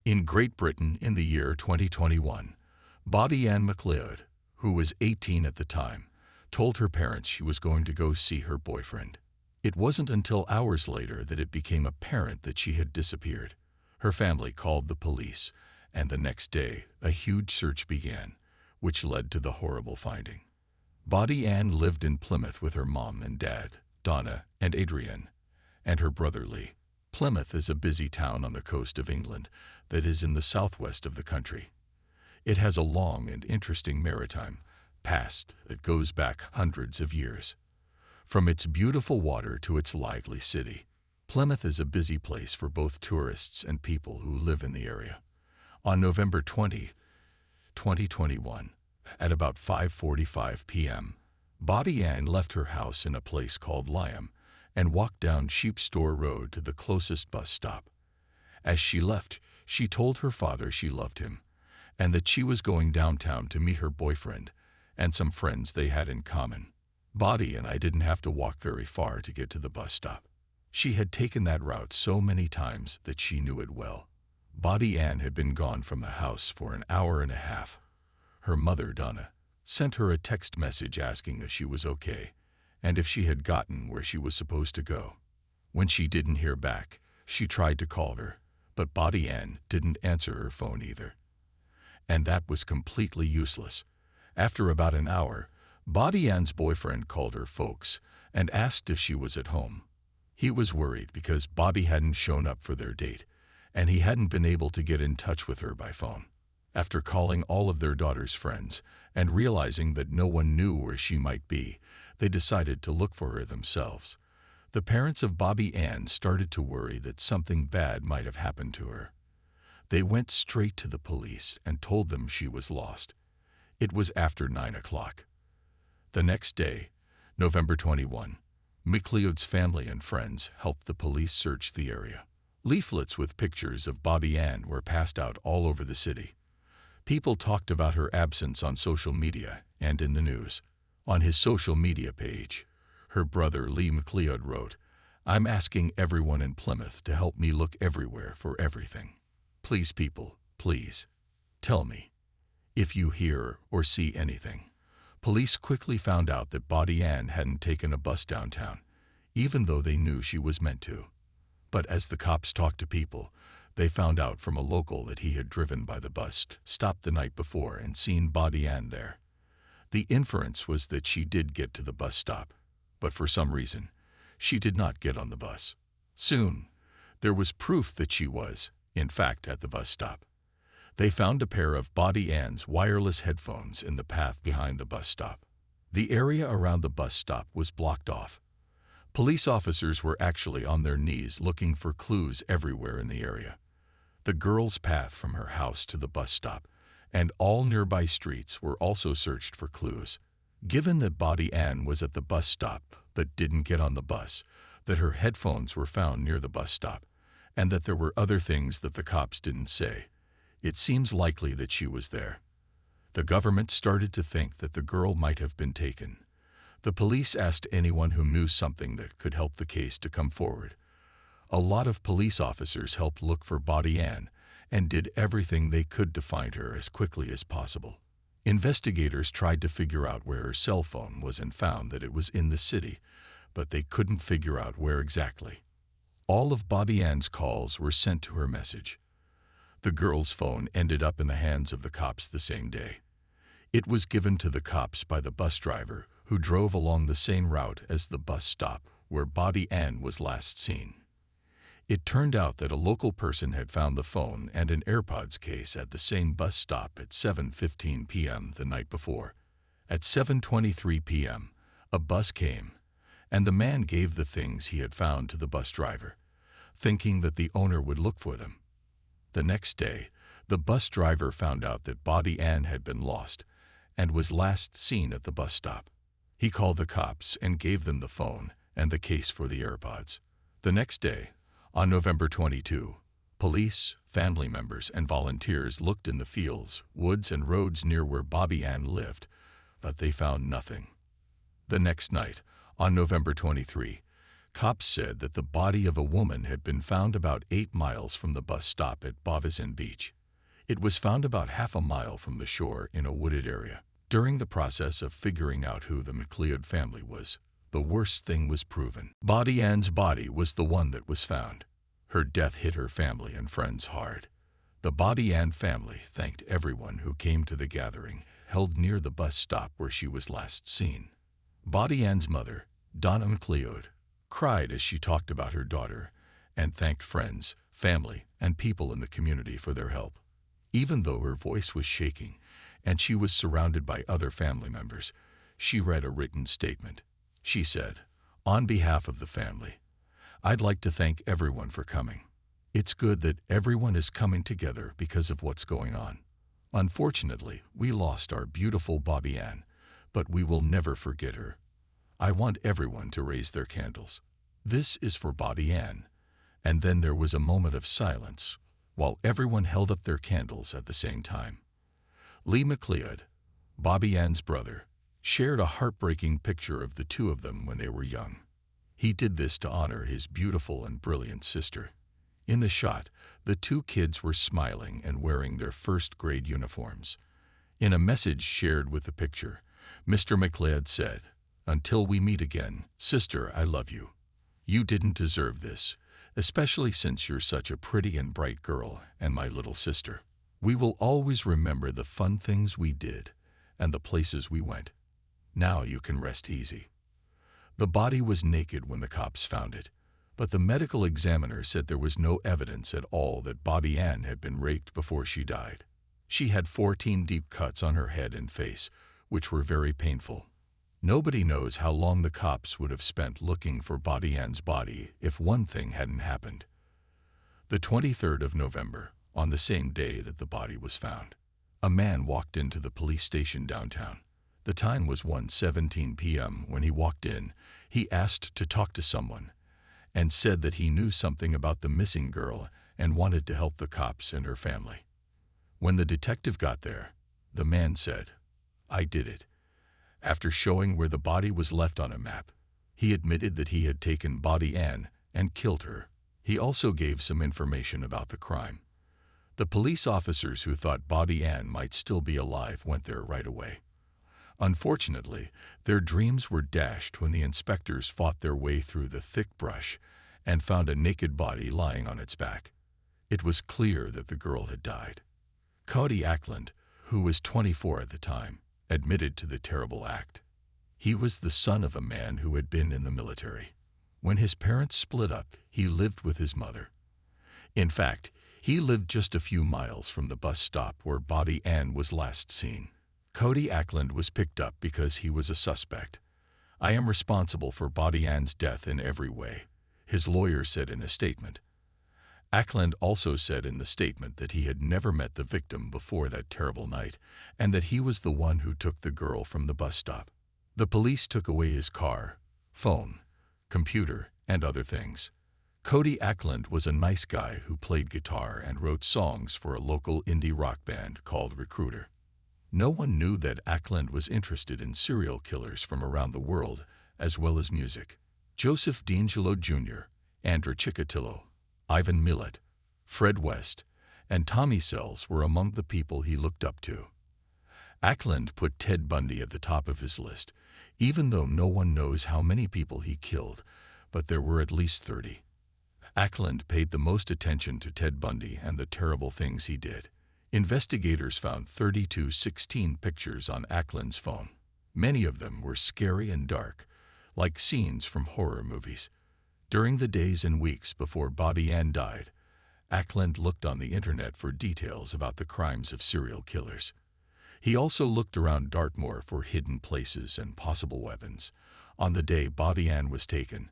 In Great Britain in the year 2021, Bobbi Ann McLeod, who was 18 at the time, told her parents she was going to go see her boyfriend. It wasn't until hours later that it became apparent that she had disappeared. Her family called the police, and the next day a huge search began, which led to the horrible finding. Bobbi Ann lived in Plymouth with her mom and dad, Donna and Adrienne, and her brother Lee. Plymouth is a busy town on the coast of England that is in the southwest of the country. It has a long and interesting maritime past that goes back hundreds of years. From its beautiful water to its lively city, Plymouth is a busy place for both tourists and people who live in the area. On November 20, 2021, at about 5:45 p.m., Bobbi Ann left her house in a place called Lyam and walked down Sheep Store Road to the closest bus stop. As she left, she told her father she loved him and that she was going downtown to meet her boyfriend and some friends they had in common. Bobbi and I didn't have to walk very far to get to the bus stop. She had taken that route so many times that she knew it well. Bobbi Ann had been gone from the house for an hour and a half. Her mother, Donna, sent her a text message asking if she was okay and if she had gotten where she was supposed to go. When she didn't hear back, she tried to call her, but Bobbi Ann didn't answer her phone either. And that was completely useless. After about an hour, Bobbi Ann's boyfriend called her folks and asked if she was at home. He was worried because Bobbi hadn't shown up for their date, and he hadn't been able to get in touch with her by phone. After calling all of their daughter's friends and realizing that no one knew where she might be, they decided to look for her themselves. The parents of Bobbi Ann started to worry that something bad might have happened to her. They went straight to the police and told them she was lost. It was after 9 o'clock. The next day, November 21, McLeod's family and friends helped the police search the area. Leaflets with pictures of Bobbi Ann were passed out all over the city. People talked about her absence on social media and in the news. On his social media page, her brother Lee McLeod wrote, "I'm asking everyone in Plymouth to help me look everywhere for everything. Please, people, please, tell me if you hear or see anything." Police quickly found out that Bobbi Ann hadn't taken a bus downtown, even though they knew she was meant to. But as the cops talked to people, they found out from a local that he had driven by the bus stop the night before and seen Bobbi Ann there. The inference was that she did get to the bus stop, but for some reason, she did not get on the bus. Soon, there was proof that she was, in fact, at the bus stop. They found a pair of Bobbi Ann's wireless headphones in the path behind the bus stop. The area around the bus stop was blocked off. Police officers were actually on their knees looking for clues everywhere in the area. The girl's path from her house to the bus stop and all nearby streets were also searched for clues. Given that Bobbi Ann was at the bus stop but didn't get on the bus, that her headphones were found near the bus stop, and that there were other things that the cops didn't say, it seems likely that she was there. The government started to think that the girl might have been taken. The police asked anyone who knew something that could help the case to come forward. A lot of police officers helped look for Bobbi Ann and did everything they could to find her as quickly as possible. Investigators tried to figure out where her cell phone was and found that it was in the city, but they couldn't figure out where exactly. All of Bobbi Ann's calls were sent to her message. The girl's phone ended up in the hands of the cops the same day. It was given to the cops by the bus driver who drove along the same route as the bus stop where Bobbi Ann was last seen. It turned out that a local person had found the phone and an AirPods case at the same bus stop at 7:15 p.m. the night before. At 7:23 p.m., a bus came, and the man gave the things he had found to the bus driver, thinking that the owner would look for them. The next day, the bus driver found out that Bobbi Ann had been lost and was last seen at the bus stop. He called the cops and gave them the phone and the case for the AirPods. The next day, on November 22, police, family members, and volunteers looked in the fields, woods, and roads near where Bobbi Ann lived, but they found nothing. The next night, on November 23, Cops said that the body of a woman had been found about 8 miles from the bus stop at BOBBI Beach. It was found about half a mile from the shore in a wooded area. During the process of figuring out who the McLeod family was, the worst thing was proven. Bobbi Ann's body was the one that was found. Her death hit her family and friends hard. The Bobbi Ann family thanked everyone who came to the gathering held near the bus stop where she was last seen. Bobbi Ann's mother, Donna McLeod, cried as she talked about her daughter and thanked friends, family, and people in the community for their help. Even though her voice was shaking and she was surrounded by other family members, she read a written statement. She said, "On behalf of the family, I'd like to thank everyone for coming. It's good that everyone is coming together because of what's going on. Unfortunately, we lost our beautiful Bobbi Ann, but we will never forget her. I want everyone to raise their candles. This is for Bobbi Ann." And then there was a moment of silence while everyone held up their candles at the same time. Lee McLeod, Bobbi Ann's brother, shared a heartbreaking picture of the two of them when they were young. He did this to honor his beautiful and brilliant sister. In the shot, the two kids were smiling and wearing their first-grade uniforms. In a message shared with the picture, Mr. McLeod said, "Until we meet again, sister, I love you. You didn't deserve this, especially since you're such a pretty and bright girl and my little sister. We will always remember the fun things we did and the places we went. Now you can rest easy." The body was naked when the cops found it, but the medical examiner said there was no evidence at all that Bobbi Ann had been raped before she died. She had 14 deep cuts on her head and face, which were very painful. Nobody knows how long the cops would have spent looking for Bobbi Ann's body if one thing hadn't happened. The 23rd of November, on the same day that the body was found, a man walked into the police station downtown. The time was 1:17 p.m. When he walked in, he asked to talk to someone and said that he knew something about the missing girl and wanted to help the cops and her family. When the detective got there, the man said, "I did it." After showing where the body was left on a map, he admitted that he had taken Bobbi Ann and killed her. He also gave some information about the crime. The police officers who thought Bobbi Ann might still be alive went there right away. Unfortunately, their dreams were dashed when the inspectors fought their way through the thick brush and found a naked body lying on its back. It was clear that the girl had died. Cody Ackland, who was 24 at the time, admitted to the terrible act. He was the son of a man who had been in the military. When his parents split up, he lived with his mother. In fact, he lived just a few miles from the bus stop where Bobbi Ann was last seen. Cody Ackland was picked up because he was a suspect. "I am responsible for Bobbi Ann's death in every way," his lawyer said in a statement. Ackland also said in the statement that he had never met the victim before that terrible night and that he was the one who took the girl from the bus stop. The police took away his car, phone, computer, and other things. Cody Ackland was a nice guy who played guitar and wrote songs for a local indie rock band called Recruiter. No one knew that Ackland was interested in serial killers from around the world, as well as music. Joseph D'Angelo Jr., Andrew Chikatilo, Ivan Millet, Fred West, and Tommy Sells were among the people he looked up to. Ackland put Ted Bundy at the top of his list, even though no one knows how many people he killed, but there were at least 30. Ackland paid the most attention to Ted Bundy and the terrible things he did. Investigators found 3216 pictures on Ackland's phone. Many of them were scary and dark, like scenes from horror movies. During the days and weeks before Bobbi Ann died, Ackland looked on the internet for details about the crimes of serial killers. He also looked around Dartmoor for hidden places and possible weapons. On the day Bobbi Ann was taken,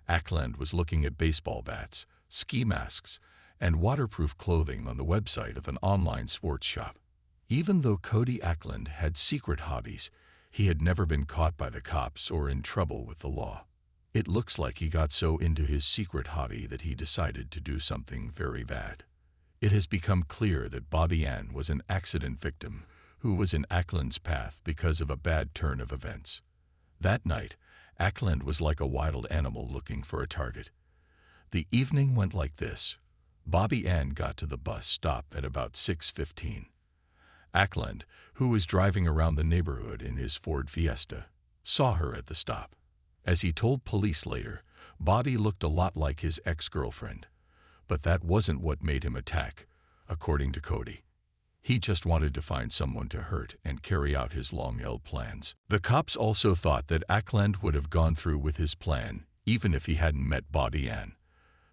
Ackland was looking at baseball bats, ski masks, and waterproof clothing on the website of an online sports shop. Even though Cody Ackland had secret hobbies, he had never been caught by the cops or in trouble with the law. It looks like he got so into his secret hobby that he decided to do something very bad. It has become clear that Bobbi Ann was an accident victim who was in Ackland's path because of a bad turn of events. That night, Ackland was like a wild animal looking for a target. The evening went like this. Bobby Ann got to the bus stop at about 6:15. Ackland, who was driving around the neighborhood in his Ford Fiesta, saw her at the stop. As he told police later, Bobby looked a lot like his ex-girlfriend. But that wasn't what made him attack, according to Cody. He just wanted to find someone to hurt and carry out his long-held plans. The cops also thought that Ackland would have gone through with his plan, even if he hadn't met Bobby Ann.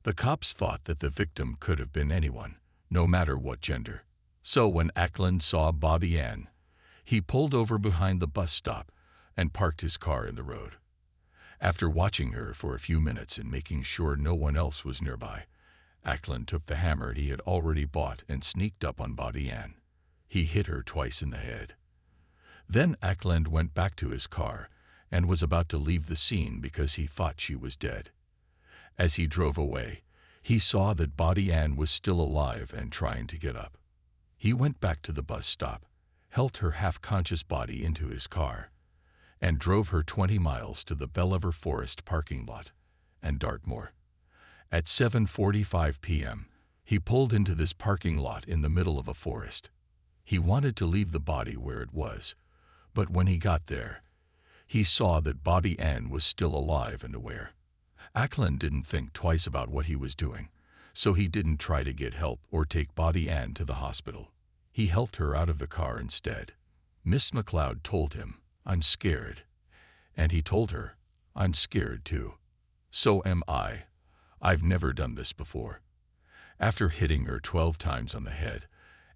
The cops thought that the victim could have been anyone, no matter what gender. So when Ackland saw Bobby Ann, he pulled over behind the bus stop and parked his car in the road. After watching her for a few minutes and making sure no one else was nearby, Ackland took the hammer he had already bought and sneaked up on Bobby Ann. He hit her twice in the head. Then Ackland went back to his car and was about to leave the scene because he thought she was dead. As he drove away, he saw that Bobby Ann was still alive and trying to get up. He went back to the bus stop, helped her half-conscious body into his car, and drove her 20 miles to the Believer Forest parking lot and Dartmoor. At 7:45 p.m., he pulled into this parking lot in the middle of a forest. He wanted to leave the body where it was, but when he got there, he saw that Bobby Ann was still alive and aware. Ackland didn't think twice about what he was doing, so he didn't try to get help or take Bobby Ann to the hospital. He helped her out of the car instead. Miss McLeod told him, "I'm scared." And he told her, "I'm scared too. So am I. I've never done this before." After hitting her 12 times on the head,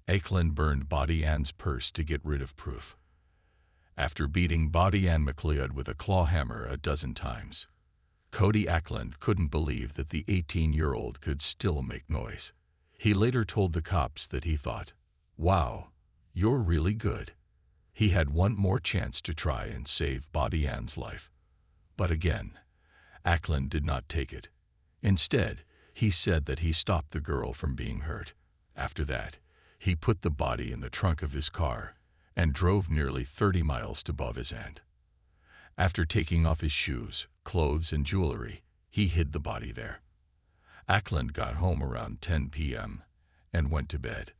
Ackland burned Bobby Ann's purse to get rid of proof. After beating Bobby Ann McLeod with a claw hammer a dozen times, Cody Ackland couldn't believe that the 18-year-old could still make noise. He later told the cops that he thought, "Wow, you're really good." He had one more chance to try and save Bobby Ann's life. But again, Ackland did not take it. Instead, he said that he stopped the girl from being hurt. After that, he put the body in the trunk of his car and drove nearly 30 miles to Bobby's End. After taking off his shoes, clothes, and jewelry, he hid the body there. Ackland got home around 10 p.m. and went to bed.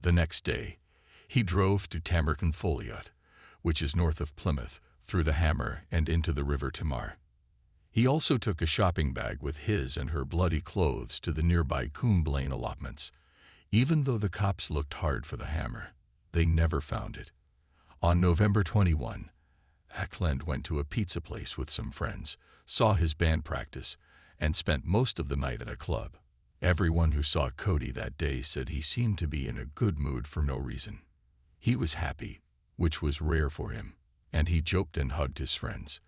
The next day, he drove to Tamerton Folliot, which is north of Plymouth, through the Hammer and into the River Tamar. He also took a shopping bag with his and her bloody clothes to the nearby Coombe Lane allotments. Even though the cops looked hard for the hammer, they never found it. On November 21, Ackland went to a pizza place with some friends, saw his band practice, and spent most of the night at a club. Everyone who saw Cody that day said he seemed to be in a good mood for no reason. He was happy, which was rare for him, and he joked and hugged his friends.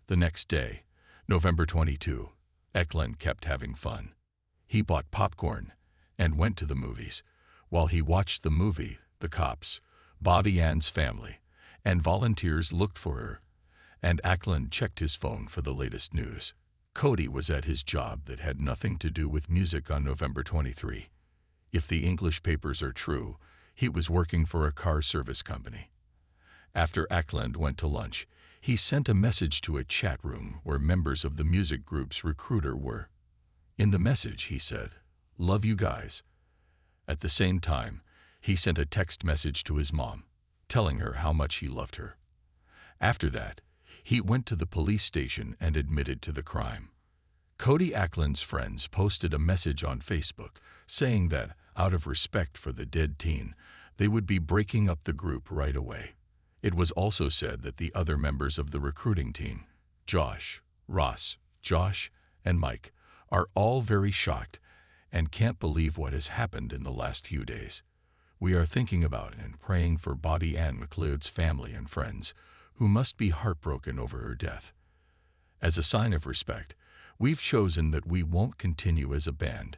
The next day, November 22, Ackland kept having fun. He bought popcorn and went to the movies. While he watched the movie, the cops, Bobby Ann's family, and volunteers looked for her, and Ackland checked his phone for the latest news. Cody was at his job that had nothing to do with music on November 23. If the English papers are true, he was working for a car service company. After Ackland went to lunch, he sent a message to a chat room where members of the music group's recruiter were. In the message, he said, "Love you guys." At the same time, he sent a text message to his mom, telling her how much he loved her. After that, he went to the police station and admitted to the crime. Cody Ackland's friends posted a message on Facebook saying that, out of respect for the dead teen, they would be breaking up the group right away. It was also said that the other members of the recruiting team, Josh, Ross, Josh, and Mike, are all very shocked and can't believe what has happened in the last few days. We are thinking about and praying for Bobby Ann McLeod's family and friends, who must be heartbroken over her death. As a sign of respect, we've chosen that we won't continue as a band,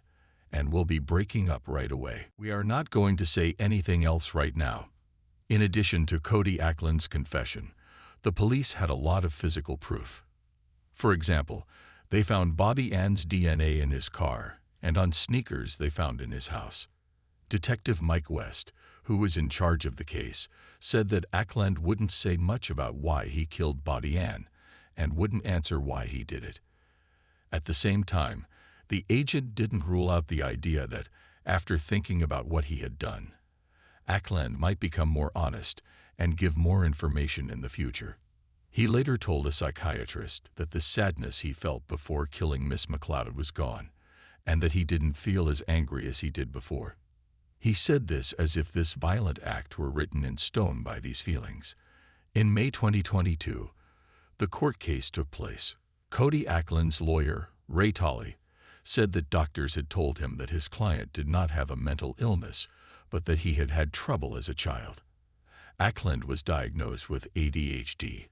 and we'll be breaking up right away. We are not going to say anything else right now. In addition to Cody Ackland's confession, the police had a lot of physical proof. For example, they found Bobby Ann's DNA in his car and on sneakers they found in his house. Detective Mike West, who was in charge of the case, said that Ackland wouldn't say much about why he killed Bobby Ann, and wouldn't answer why he did it. At the same time, the agent didn't rule out the idea that, after thinking about what he had done, Ackland might become more honest and give more information in the future. He later told a psychiatrist that the sadness he felt before killing Miss McLeod was gone, and that he didn't feel as angry as he did before. He said this as if this violent act were written in stone by these feelings. In May 2022, the court case took place. Cody Ackland's lawyer, Ray Tolley, said that doctors had told him that his client did not have a mental illness, but that he had had trouble as a child. Ackland was diagnosed with ADHD,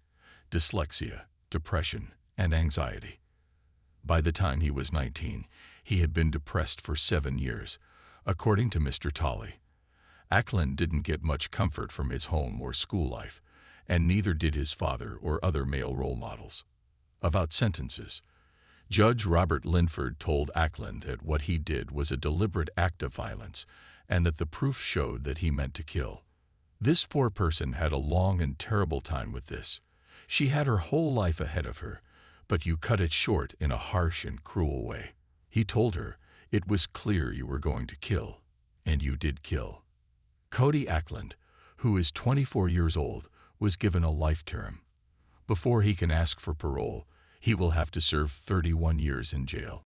dyslexia, depression, and anxiety. By the time he was 19, he had been depressed for 7 years, according to Mr. Tolley. Ackland didn't get much comfort from his home or school life, and neither did his father or other male role models. About sentences, Judge Robert Linford told Ackland that what he did was a deliberate act of violence and that the proof showed that he meant to kill. This poor person had a long and terrible time with this. She had her whole life ahead of her, but you cut it short in a harsh and cruel way. He told her, "It was clear you were going to kill, and you did kill." Cody Ackland, who is 24 years old, was given a life term. Before he can ask for parole, he will have to serve 31 years in jail.